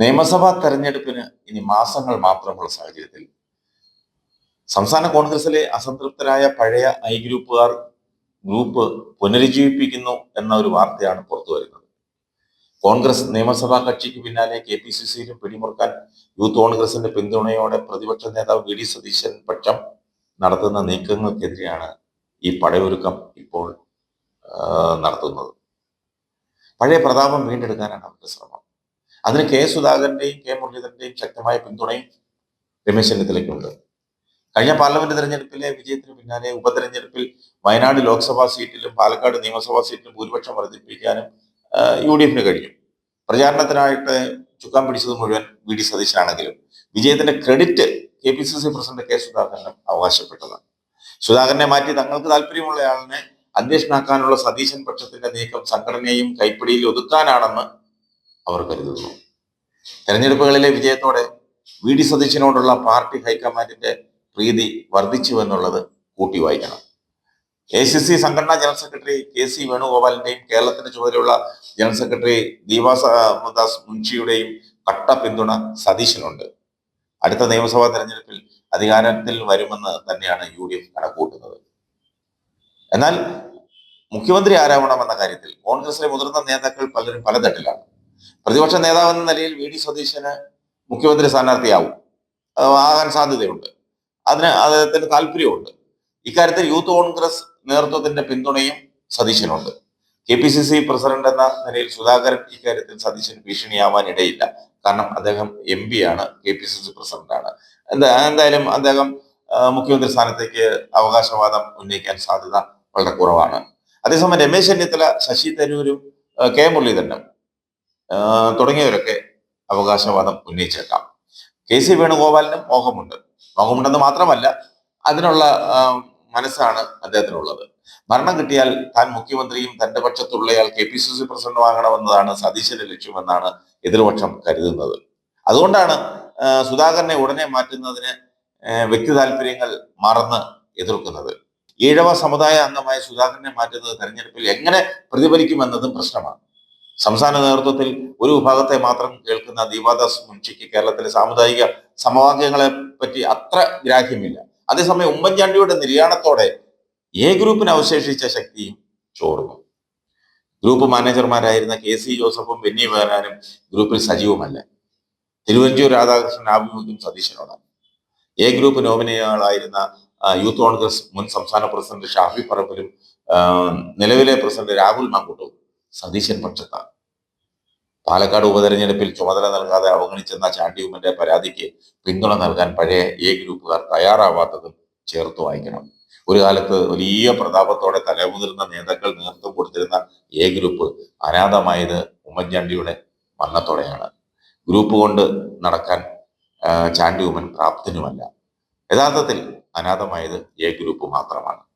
നിയമസഭാ തെരഞ്ഞെടുപ്പിന് ഇനി മാസങ്ങൾ മാത്രമുള്ള സാഹചര്യത്തിൽ സംസ്ഥാന കോൺഗ്രസിലെ അസംതൃപ്തരായ പഴയ ഗ്രൂപ്പ് പുനരുജ്ജീവിപ്പിക്കുന്നു എന്ന ഒരു വാർത്തയാണ് പുറത്തു വരുന്നത്. കോൺഗ്രസ് നിയമസഭാ കക്ഷിക്ക് പിന്നാലെ KPCCയിലും പിടിമുറുക്കാൻ യൂത്ത് കോൺഗ്രസിന്റെ പിന്തുണയോടെ പ്രതിപക്ഷ നേതാവ് VD സതീശൻ പക്ഷം നടത്തുന്ന നീക്കങ്ങൾക്കെതിരെയാണ് ഈ പടയൊരുക്കം ഇപ്പോൾ നടത്തുന്നത്. പഴയ പ്രതാപം വീണ്ടെടുക്കാനാണ് അവരുടെ ശ്രമം. അതിന് Suധാകരന്റെയും മുരളീധരന്റെയും ശക്തമായ പിന്തുണയും രമേശ് ചെന്നിത്തലയ്ക്കുണ്ട്. കഴിഞ്ഞ പാർലമെന്റ് തെരഞ്ഞെടുപ്പിലെ വിജയത്തിന് പിന്നാലെ ഉപതെരഞ്ഞെടുപ്പിൽ വയനാട് ലോക്സഭാ സീറ്റിലും പാലക്കാട് നിയമസഭാ സീറ്റിലും ഭൂരിപക്ഷം വർദ്ധിപ്പിക്കാനും UDF കഴിഞ്ഞു. പ്രചാരണത്തിനായിട്ട് ചുക്കാൻ പിടിച്ചത് മുഴുവൻ VD സതീശനാണെങ്കിലും വിജയത്തിന്റെ ക്രെഡിറ്റ് KPCC പ്രസിഡന്റ് സുധാകരനും അവകാശപ്പെട്ടതാണ്. സുധാകരനെ മാറ്റി തങ്ങൾക്ക് താല്പര്യമുള്ളയാളിനെ അധ്യക്ഷനാക്കാനുള്ള സതീശൻ പക്ഷത്തിന്റെ നീക്കം സംഘടനയും കൈപ്പിടിയിൽ ഒതുക്കാനാണെന്ന് അവർ കരുതുന്നു. തെരഞ്ഞെടുപ്പുകളിലെ വിജയത്തോടെ VD സതീശനോടുള്ള പാർട്ടി ഹൈക്കമാൻഡിന്റെ പ്രീതി വർദ്ധിച്ചു എന്നുള്ളത് കൂട്ടി വായിക്കണം. ACC സംഘടനാ ജനറൽ സെക്രട്ടറി KC വേണുഗോപാലിന്റെയും കേരളത്തിന്റെ ചുമതലയുള്ള ജനറൽ സെക്രട്ടറി ദീപാദാസ് മുൻഷിയുടെയും കട്ട പിന്തുണ സതീശനുണ്ട്. അടുത്ത നിയമസഭാ തെരഞ്ഞെടുപ്പിൽ അധികാരത്തിൽ വരുമെന്ന് തന്നെയാണ് UDF കണക്കുകൂട്ടുന്നത്. എന്നാൽ മുഖ്യമന്ത്രി ആരാവണമെന്ന കാര്യത്തിൽ കോൺഗ്രസിലെ മുതിർന്ന നേതാക്കൾ പലരും പല തട്ടിലാണ്. പ്രതിപക്ഷ നേതാവെന്ന നിലയിൽ VD സതീശന് മുഖ്യമന്ത്രി സ്ഥാനാർത്ഥിയാവും, ആകാൻ സാധ്യതയുണ്ട്. അതിന് അദ്ദേഹത്തിന് താല്പര്യമുണ്ട്. ഇക്കാര്യത്തിൽ യൂത്ത് കോൺഗ്രസ് നേതൃത്വത്തിന്റെ പിന്തുണയും സതീശനുണ്ട്. KPCC പ്രസിഡന്റ് എന്ന നിലയിൽ സുധാകരൻ ഇക്കാര്യത്തിൽ സതീശന് ഭീഷണിയാവാൻ ഇടയില്ല. കാരണം അദ്ദേഹം MP ആണ്, KPCC പ്രസിഡന്റാണ്. എന്തായാലും അദ്ദേഹം മുഖ്യമന്ത്രി സ്ഥാനത്തേക്ക് അവകാശവാദം ഉന്നയിക്കാൻ സാധ്യത വളരെ കുറവാണ്. അതേസമയം രമേശ് ചെന്നിത്തല, ശശി തരൂരും മുരളീധരനും തുടങ്ങിയവരൊക്കെ അവകാശവാദം ഉന്നയിച്ചേക്കാം. KC വേണുഗോപാലിനും മോഹമുണ്ടെന്ന് മാത്രമല്ല, അതിനുള്ള മനസ്സാണ് അദ്ദേഹത്തിനുള്ളത്. ഭരണം കിട്ടിയാൽ താൻ മുഖ്യമന്ത്രിയും തന്റെ പക്ഷത്തുള്ളയാൾ KPCC പ്രസിഡന്റും ആകണമെന്നതാണ് സതീശന്റെ ലക്ഷ്യമെന്നാണ് എതിർപക്ഷം കരുതുന്നത്. അതുകൊണ്ടാണ് സുധാകരനെ ഉടനെ മാറ്റുന്നതിന് വ്യക്തി താല്പര്യങ്ങൾ മറന്ന് എതിർക്കുന്നത്. ഈഴവ സമുദായ അംഗമായ സുധാകരനെ മാറ്റുന്നത് തെരഞ്ഞെടുപ്പിൽ എങ്ങനെ പ്രതിഫലിക്കുമെന്നതും പ്രശ്നമാണ്. സംസ്ഥാന നേതൃത്വത്തിൽ ഒരു വിഭാഗത്തെ മാത്രം കേൾക്കുന്ന ദീപാദാസ് മുൻഷിക്ക് കേരളത്തിലെ സാമുദായിക സമവാക്യങ്ങളെ പറ്റി അത്ര ഗ്രാഹ്യമില്ല. അതേസമയം ഉമ്മൻചാണ്ടിയുടെ നിര്യാണത്തോടെ ഗ്രൂപ്പിന് അവശേഷിച്ച ശക്തിയും ചോർന്നു. ഗ്രൂപ്പ് മാനേജർമാരായിരുന്ന KC ജോസഫും ബെന്നി ബെഹനാനും ഗ്രൂപ്പിൽ സജീവമല്ല. തിരുവഞ്ചൂർ രാധാകൃഷ്ണൻ ആഭിമുഖ്യം സതീശനോടാണ്. ഗ്രൂപ്പ് നോമിനികളായിരുന്ന യൂത്ത് കോൺഗ്രസ് മുൻ സംസ്ഥാന പ്രസിഡന്റ് ഷാഫി പറമ്പിലും നിലവിലെ പ്രസിഡന്റ് രാഹുൽ മാങ്കൂട്ടവും സതീശൻ പക്ഷത്താണ്. പാലക്കാട് ഉപതെരഞ്ഞെടുപ്പിൽ ചുമതല നൽകാതെ അവഗണിച്ചെന്ന ചാണ്ടി ഉമ്മന്റെ പരാതിക്ക് പിന്തുണ നൽകാൻ പഴയ ഗ്രൂപ്പുകാർ തയ്യാറാവാത്തതും ചേർത്ത് വായിക്കണം. ഒരു കാലത്ത് വലിയ പ്രതാപത്തോടെ തലമുതിർന്ന നേതാക്കൾ നേതൃത്വം കൊടുത്തിരുന്ന ഗ്രൂപ്പ് അനാഥമായത് ഉമ്മൻചാണ്ടിയുടെ മരണത്തോടെയാണ്. ഗ്രൂപ്പ് കൊണ്ട് നടക്കാൻ ചാണ്ടി ഉമ്മൻ പ്രാപ്തനുമല്ല. യഥാർത്ഥത്തിൽ അനാഥമായത് ഗ്രൂപ്പ് മാത്രമാണ്.